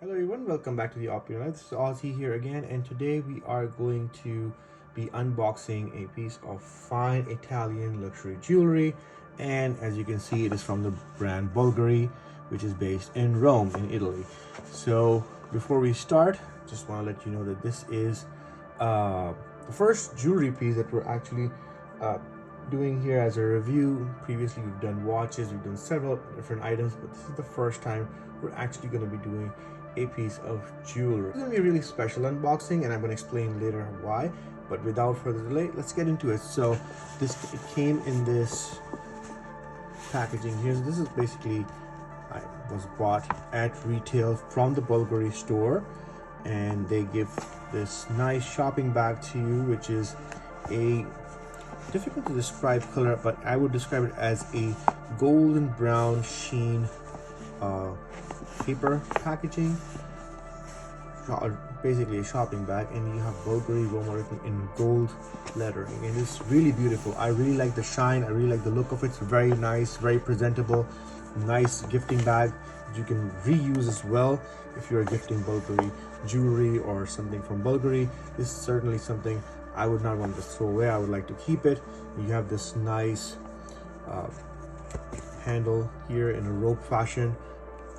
Hello everyone, welcome back to the Opulent Life. This is Ozzy here again, and today we are going to be unboxing a piece of fine Italian luxury jewelry. And as you can see, it is from the brand Bvlgari, which is based in Rome in Italy. So before we start, just want to let you know that this is the first jewelry piece that we're actually doing here as a review. Previously we've done watches, we've done several different items, but this is the first time we're actually going to be doing a piece of jewelry. It's going to be a really special unboxing, and I'm going to explain later why. But without further delay, let's get into it. So it came in this packaging here. So this is basically, I was bought at retail from the Bvlgari store, and they give this nice shopping bag to you, which is a difficult to describe color, but I would describe it as a golden brown sheen paper packaging, basically a shopping bag, and you have Bvlgari Roma written in gold lettering, and it's really beautiful. I really like the shine, I really like the look of it. It's very nice, very presentable, nice gifting bag that you can reuse as well. If you're gifting Bvlgari jewelry or something from Bvlgari, this is certainly something I would not want to throw away. I would like to keep it. You have this nice handle here in a rope fashion,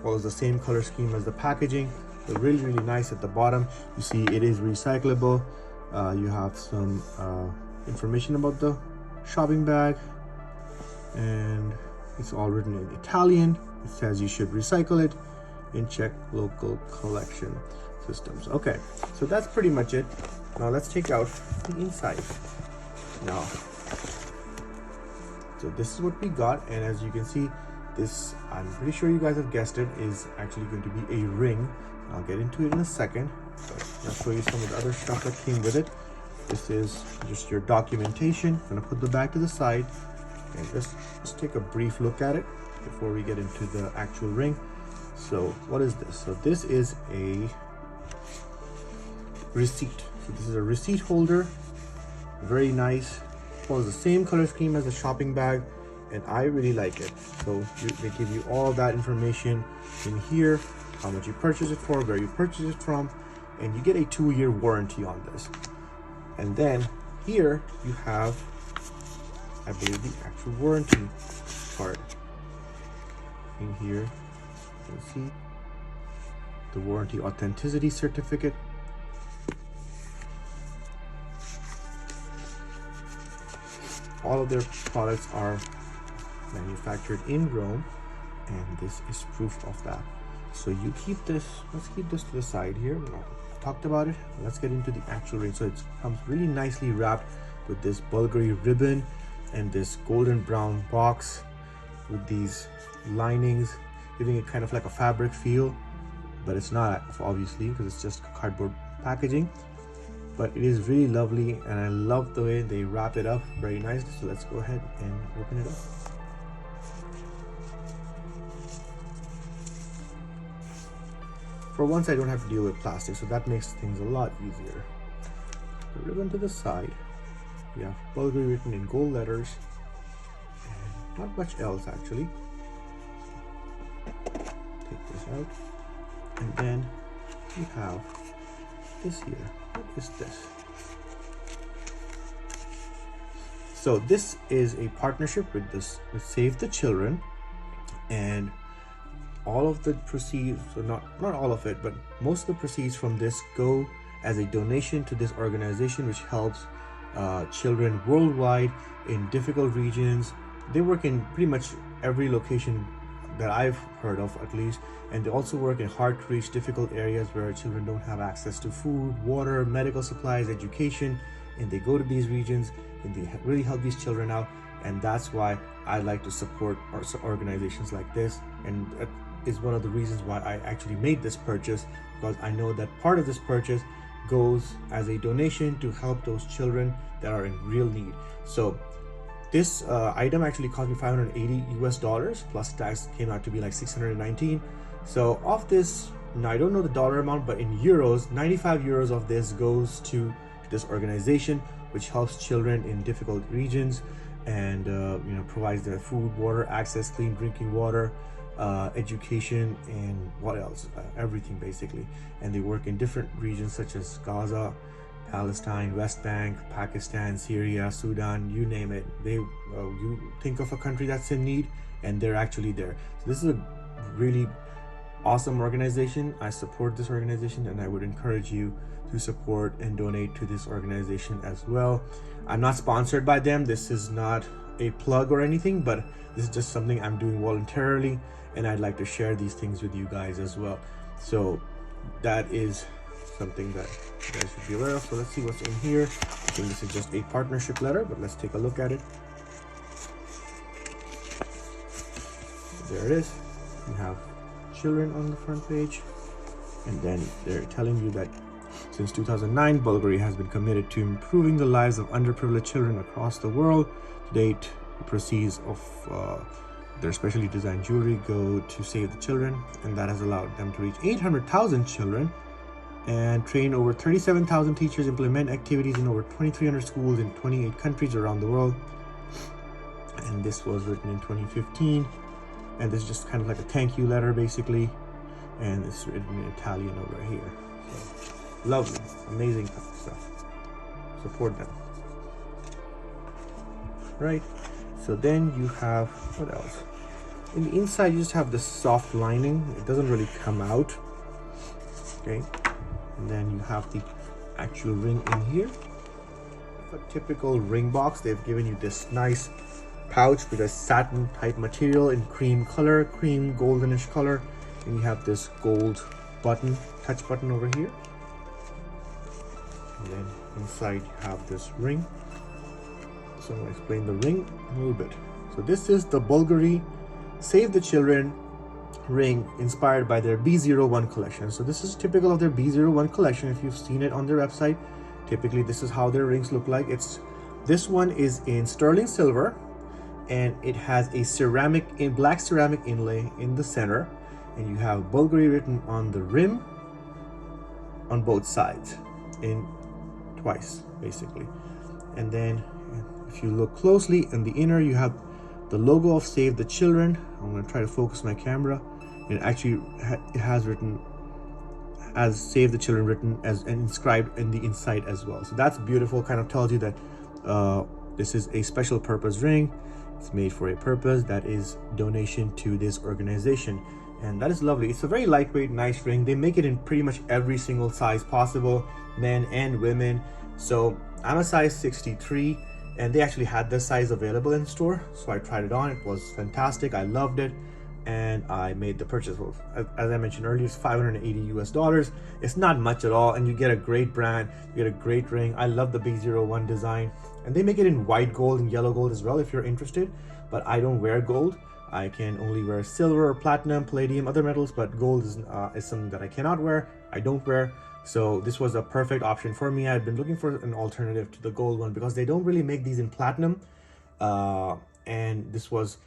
follows the same color scheme as the packaging. So really nice. At the bottom you see it is recyclable. You have some information about the shopping bag, and it's all written in Italian. It says you should recycle it and check local collection systems. Okay, so that's pretty much it. Now let's take out the inside. Now, so this is what we got, and as you can see, this, I'm pretty sure you guys have guessed it, is actually going to be a ring. I'll get into it in a second, but I'll show you some of the other stuff that came with it. This is just your documentation. I'm going to put the bag to the side and just take a brief look at it before we get into the actual ring. So what is this? So this is a receipt. So this is a receipt holder, very nice, follows the same color scheme as the shopping bag, and I really like it. So they give you all that information in here, how much you purchase it for, where you purchase it from, and you get a 2-year warranty on this. And then here you have, I believe, the actual warranty card. In here you can see the warranty authenticity certificate. All of their products are manufactured in Rome, and this is proof of that. So you keep this, let's keep this to the side here. We talked about it. Let's get into the actual ring. So it comes really nicely wrapped with this Bvlgari ribbon and this golden brown box with these linings, giving it kind of like a fabric feel, but it's not, obviously, because it's just cardboard packaging. But it is really lovely, and I love the way they wrap it up very nicely. So let's go ahead and open it up. For once, I don't have to deal with plastic, so that makes things a lot easier. The ribbon to the side. We have Bvlgari written in gold letters, and not much else actually. Take this out, and then we have this here. What is this? So this is a partnership with Save the Children, and all of the proceeds, so not all of it, but most of the proceeds from this go as a donation to this organization, which helps children worldwide in difficult regions. They work in pretty much every location that I've heard of, at least, and they also work in hard to reach difficult areas where children don't have access to food, water, medical supplies, education, and they go to these regions and they really help these children out. And that's why I like to support organizations like this, and that is one of the reasons why I actually made this purchase, because I know that part of this purchase goes as a donation to help those children that are in real need. So this item actually cost me $580 US, plus tax came out to be like 619. So of this, now I don't know the dollar amount, but in euros, 95 euros of this goes to this organization, which helps children in difficult regions, and provides their food, water, access, clean drinking water, education, and what else, everything basically. And they work in different regions such as Gaza, Palestine, West Bank, Pakistan, Syria, Sudan, you name it. You think of a country that's in need and they're actually there. So this is a really awesome organization. I support this organization and I would encourage you to support and donate to this organization as well. I'm not sponsored by them. This is not a plug or anything, but this is just something I'm doing voluntarily, and I'd like to share these things with you guys as well. So that is something that you guys should be aware of. So let's see what's in here. I think this is just a partnership letter, but let's take a look at it. There it is. You have children on the front page, and then they're telling you that since 2009, Bvlgari has been committed to improving the lives of underprivileged children across the world. To date, the proceeds of their specially designed jewelry go to Save the Children, and that has allowed them to reach 800,000 children and train over 37,000 teachers, implement activities in over 2,300 schools in 28 countries around the world. And this was written in 2015, and this is just kind of like a thank you letter basically, and it's written in Italian over here. So, lovely, amazing stuff. Support them. Right, so then you have, what else? In the inside you just have this soft lining. It doesn't really come out. Okay, and then you have the actual ring in here. A typical ring box. They've given you this nice pouch with a satin type material in cream color, cream goldenish color, and you have this gold button, touch button over here. And then inside you have this ring. So I'm going to explain the ring a little bit. So this is the Bvlgari Save the Children ring, inspired by their BZero1 collection. So this is typical of their BZero1 collection. If you've seen it on their website, typically this is how their rings look like. This one is in sterling silver, and it has a black ceramic inlay in the center, and you have Bvlgari written on the rim on both sides in twice basically. And then if you look closely in the inner, you have the logo of Save the Children. I'm going to try to focus my camera, and it has written as Save the Children written as and inscribed in the inside as well. So that's beautiful. Kind of tells you that this is a special purpose ring. It's made for a purpose, that is donation to this organization, and that is lovely. It's a very lightweight, nice ring. They make it in pretty much every single size possible, men and women. So I'm a size 63, and they actually had this size available in store, so I tried it on. It was fantastic. I loved it, and I made the purchase. As I mentioned earlier, it's $580 US. It's not much at all, and you get a great brand, you get a great ring. I love the BZero1 design, and they make it in white gold and yellow gold as well if you're interested. But I don't wear gold. I can only wear silver or platinum, palladium, other metals, but gold is something that I cannot wear. I don't wear. So this was a perfect option for me. I'd been looking for an alternative to the gold one because they don't really make these in platinum, and this was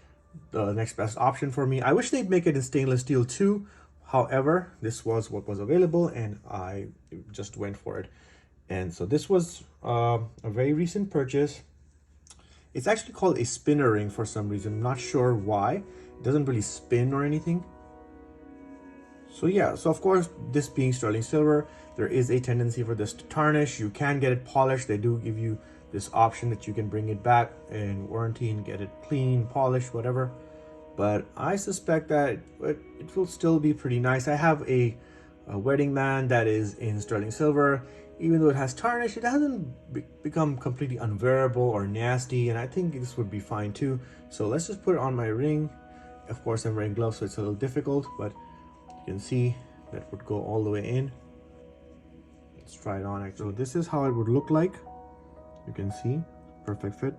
the next best option for me. I wish they'd make it in stainless steel too. However, this was what was available, and I just went for it. And so this was a very recent purchase. It's actually called a spinner ring for some reason. I'm not sure why. It doesn't really spin or anything. So yeah, so of course, this being sterling silver, there is a tendency for this to tarnish. You can get it polished. They do give you this option that you can bring it back in warranty and get it clean, polished, whatever. But I suspect that it will still be pretty nice. I have a wedding band that is in sterling silver. Even though it has tarnish, it hasn't become completely unwearable or nasty, and I think this would be fine too. So let's just put it on my ring. Of course, I'm wearing gloves, so it's a little difficult, but you can see that would go all the way in. Let's try it on. So this is how it would look like. You can see, perfect fit.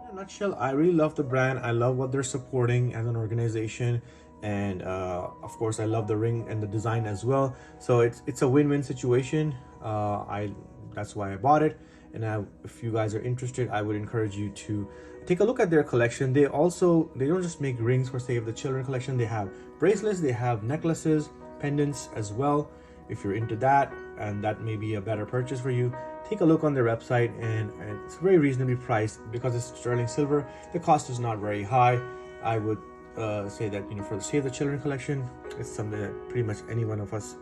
In a nutshell, I really love the brand. I love what they're supporting as an organization, and of course I love the ring and the design as well. So it's a win-win situation. That's why I bought it. And if you guys are interested, I would encourage you to take a look at their collection. They don't just make rings for Save the Children collection. They have bracelets, they have necklaces, pendants as well, if you're into that and that may be a better purchase for you, take a look on their website, and it's very reasonably priced because it's sterling silver. The cost is not very high. I would say that, for the Save the Children collection, it's something that pretty much any one of us,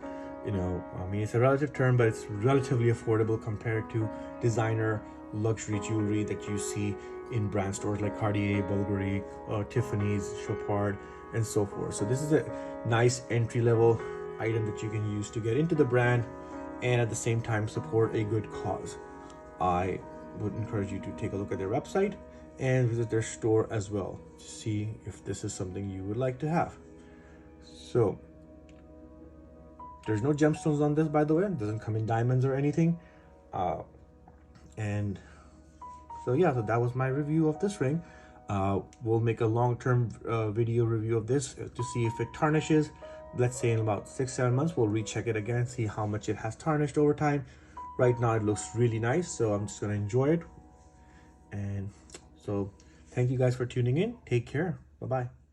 I mean, it's a relative term, but it's relatively affordable compared to designer luxury jewelry that you see in brand stores like Cartier, Bvlgari, Tiffany's, Chopard, and so forth. So this is a nice entry-level item that you can use to get into the brand and at the same time support a good cause. I would encourage you to take a look at their website and visit their store as well to see if this is something you would like to have. So there's no gemstones on this, by the way. It doesn't come in diamonds or anything. And so yeah, so that was my review of this ring. We'll make a long-term video review of this to see if it tarnishes. Let's say in about 6-7 months, we'll recheck it again, see how much it has tarnished over time. Right now it looks really nice, so I'm just gonna enjoy it. And so thank you guys for tuning in. Take care. Bye-bye.